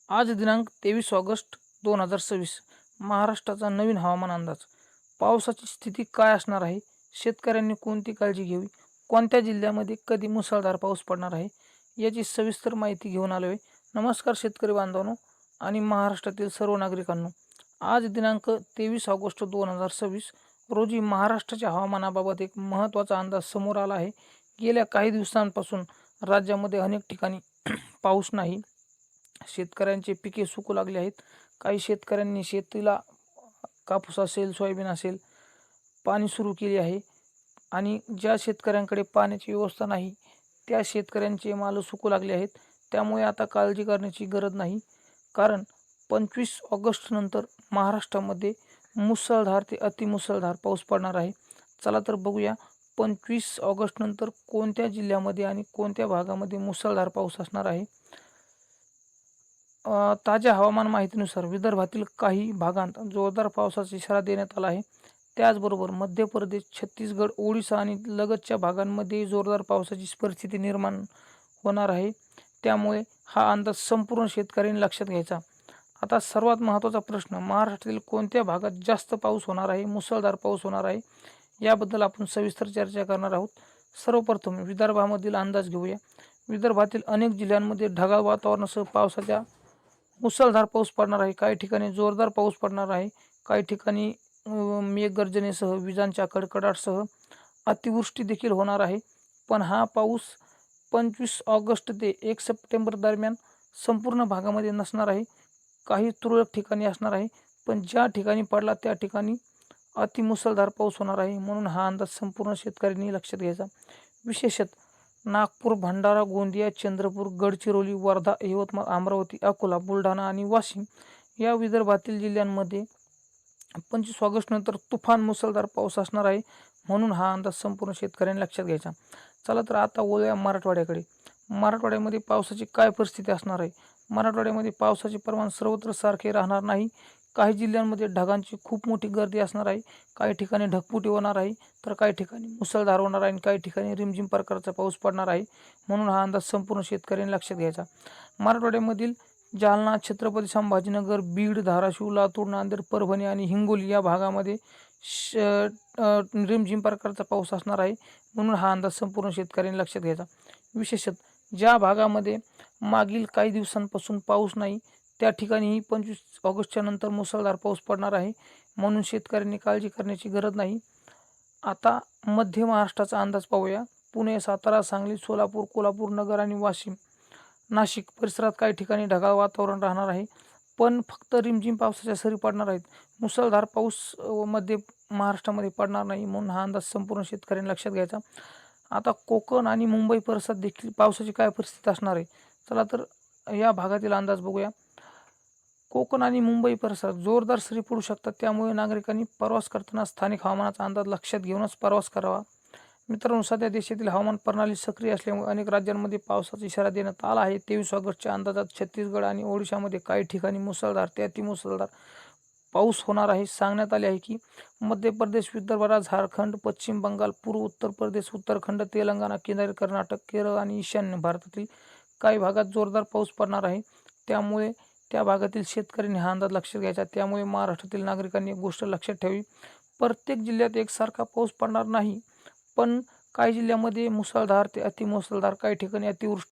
आज दिनांक 23 ऑगस्ट 2026. महाराष्ट्राचा नवीन हवामान अंदाज. पावसाची स्थिती काय असणार आहे? शेतकऱ्यांनी कोणती काळजी घ्यावी? कोणत्या जिल्ह्यामध्ये कधी मुसळधार पाऊस पडणार आहे? याची सविस्तर माहिती घेऊन आलो आहे. नमस्कार शेतकरी बांधवांनो आणि महाराष्ट्रातील सर्व नागरिकांनो. आज दिनांक 23 ऑगस्ट 2026 रोजी महाराष्ट्राच्या हवामानाबाबत एक महत्त्वाचा अंदाज समोर आला आहे. गेल्या काही दिवसांपासून राज्यामध्ये अनेक ठिकाणी पाऊस नाही. शेतकऱ्यांचे पिके सुकू लागले आहेत. काही शेतकऱ्यांनी शेतीला कापूस असेल, सोयाबीन असेल, पाणी सुरू केले आहे आणि ज्या शेतकऱ्यांकडे पाण्याची व्यवस्था नाही, त्या शेतकऱ्यांचे माल सुकू लागले आहेत. त्यामुळे आता काळजी करण्याची गरज नाही. कारण 25 ऑगस्ट नंतर महाराष्ट्रामध्ये मुसळधार ते अतिमुसळधार पाऊस पडणार आहे. चला तर बघूया 25 ऑगस्ट नंतर कोणत्या जिल्ह्यामध्ये आणि कोणत्या भागामध्ये मुसळधार पाऊस असणार आहे. ताज्या हवामान माहितीनुसार विदर्भातील काही भागांत जोरदार पावसाचा इशारा देण्यात आला आहे. त्याचबरोबर मध्य प्रदेश, छत्तीसगड, ओडिशा आणि लगतच्या भागांमध्ये जोरदार पावसाची परिस्थिती निर्माण होणार आहे. त्यामुळे हा अंदाज संपूर्ण शेतकऱ्यांनी लक्षात घ्यायचा. आता सर्वात महत्त्वाचा प्रश्न, महाराष्ट्रातील कोणत्या भागात जास्त पाऊस होणार आहे, मुसळधार पाऊस होणार आहे, याबद्दल आपण सविस्तर चर्चा करणार आहोत. सर्वप्रथम विदर्भामधील अंदाज घेऊया. विदर्भातील अनेक जिल्ह्यांमध्ये ढगाळ वातावरणासह पावसाच्या मुसळधार पाऊस पडणार आहे. काही ठिकाणी जोरदार पाऊस पडणार आहे. काही ठिकाणी मेघगर्जनेसह विजांच्या कडकडाटासह अतिवृष्टी देखील होणार आहे. पण हा पाऊस 25 ऑगस्ट ते 1 सप्टेंबर दरम्यान संपूर्ण भागामध्ये नसणार आहे. काही तुरळक ठिकाणी असणार आहे. पण ज्या ठिकाणी पडला त्या ठिकाणी अतिमुसळधार पाऊस होणार आहे. म्हणून हा अंदाज संपूर्ण शेतकऱ्यांनी लक्षात घ्यायचा. विशेषतः नागपूर, भंडारा, गोंदिया, चंद्रपूर, गडचिरोली, वर्धा, यवतमाळ, अमरावती, अकोला, बुलढाणा आणि वाशिम या विदर्भातील जिल्ह्यांमध्ये 25 ऑगस्ट नंतर तुफान मुसळधार पाऊस असणार आहे. म्हणून हा अंदाज संपूर्ण शेतकऱ्यांनी लक्षात घ्यायचा. चला तर आता वळूया मराठवाड्याकडे. मराठवाड्यामध्ये पावसाची काय परिस्थिती असणार आहे? मराठवाड्यामध्ये पावसाचे प्रमाण सर्वत्र सारखे राहणार नाही. काही जिल्ह्यांमध्ये ढगांची खूप मोठी गर्दी असणार आहे. काही ठिकाणी ढगफुटी होणार आहे, तर काही ठिकाणी मुसळधार होणार आहे आणि काही ठिकाणी रिमझिम प्रकारचा पाऊस पडणार आहे. म्हणून हा अंदाज संपूर्ण शेतकऱ्यांनी लक्षात घ्यायचा. मराठवाड्यामधील जालना, छत्रपती संभाजीनगर, बीड, धाराशिव, लातूर, नांदेड, परभणी आणि हिंगोली या भागामध्ये रिमझिम प्रकारचा पाऊस असणार आहे. म्हणून हा अंदाज संपूर्ण शेतकऱ्यांनी लक्षात घ्यायचा. विशेषतः ज्या भागामध्ये मागील काही दिवसांपासून पाऊस नाही, त्या ठिकाणीही 25 ऑगस्टच्या नंतर मुसळधार पाऊस पडणार आहे. म्हणून शेतकऱ्यांनी काळजी करण्याची गरज नाही. आता मध्य महाराष्ट्राचा अंदाज पाहूया. पुणे, सातारा, सांगली, सोलापूर, कोल्हापूर, नगर आणि वाशिम, नाशिक परिसरात काही ठिकाणी ढगाळ वातावरण राहणार आहे. पण फक्त रिमझिम पावसाच्या सरी पडणार आहेत. मुसळधार पाऊस मध्य महाराष्ट्रामध्ये पडणार नाही. म्हणून हा अंदाज संपूर्ण शेतकऱ्यांनी लक्षात घ्यायचा. आता कोकण आणि मुंबई परिसरात देखील पावसाची काय परिस्थिती असणार आहे? चला तर या भागातील अंदाज बघूया. कोकण आणि मुंबई परिसरात जोरदार सरी पडू शकतात. त्यामुळे नागरिकांनी प्रवास करताना स्थानिक हवामानाचा अंदाज लक्षात घेऊनच प्रवास करावा. मित्रांनो, सध्या देशातील हवामान प्रणाली सक्रिय असल्यामुळे अनेक राज्यांमध्ये पावसाचा इशारा देण्यात आला आहे. 23 ऑगस्टच्या अंदाजात छत्तीसगड आणि ओडिशामध्ये काही ठिकाणी मुसळधार ते अतिमुसळधार पाऊस होणार आहे. सांगण्यात आले आहे की मध्य प्रदेश, विदर्भ, झारखंड, पश्चिम बंगाल, पूर्व उत्तर प्रदेश, उत्तराखंड, तेलंगणा, किनारी कर्नाटक, केरळ आणि ईशान्य भारतातील काही भागात जोरदार पाऊस पडणार आहे. त्यामुळे त्या भागातील शेतकऱ्यांनी हा अंदाज लक्षात घ्यायचा. त्यामुळे महाराष्ट्रातील नागरिकांनी एक गोष्ट लक्षात ठेवावी, प्रत्येक जिल्ह्यात एकसारखा पाऊस पडणार नाही. पण काही जिल्ह्यामध्ये मुसळधार ते अतिमुसळधार, काही ठिकाणी अतिवृष्टी